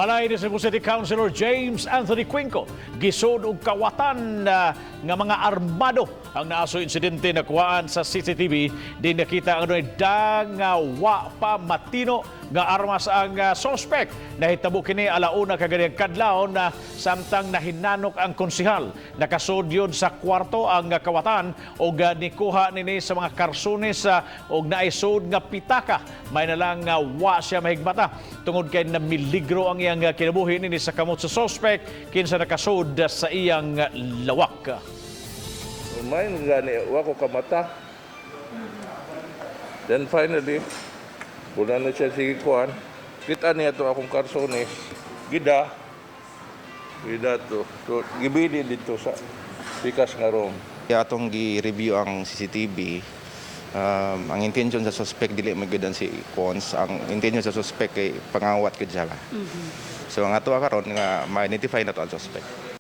Balay ni Cebu City Councilor James Anthony Cuenco gisud og kawatan nga mga armado ang naaso insidente na kuhaan sa CCTV. Di nakita ang dangawa pa matino nga armas ang suspect. Nahitabo kini alauna kagayang kadlaw na samtang nahinanok ang konsihal. Nakasud yun sa kwarto ang kawatan o nikuha nini sa mga karsunes o naisod nga pitaka. May nalang wa siya mahigmata tungod kay na miligro ang iyang kinabuhi nini sa kamot sa suspect kinsa nakasud sa iyang lawak. May gani wa ko kamata. Then finally, wala na siya sige kuhan. Kita niya to akong karsones. Gida to. So, gibili dito sa pikas nga room. Atong gi-review ang CCTV. Ang intention sa suspect dili magidan si Cons. Ang intention sa suspect kay pangawat kid siya. So ang ato karon nga ma-identify na to ang suspect.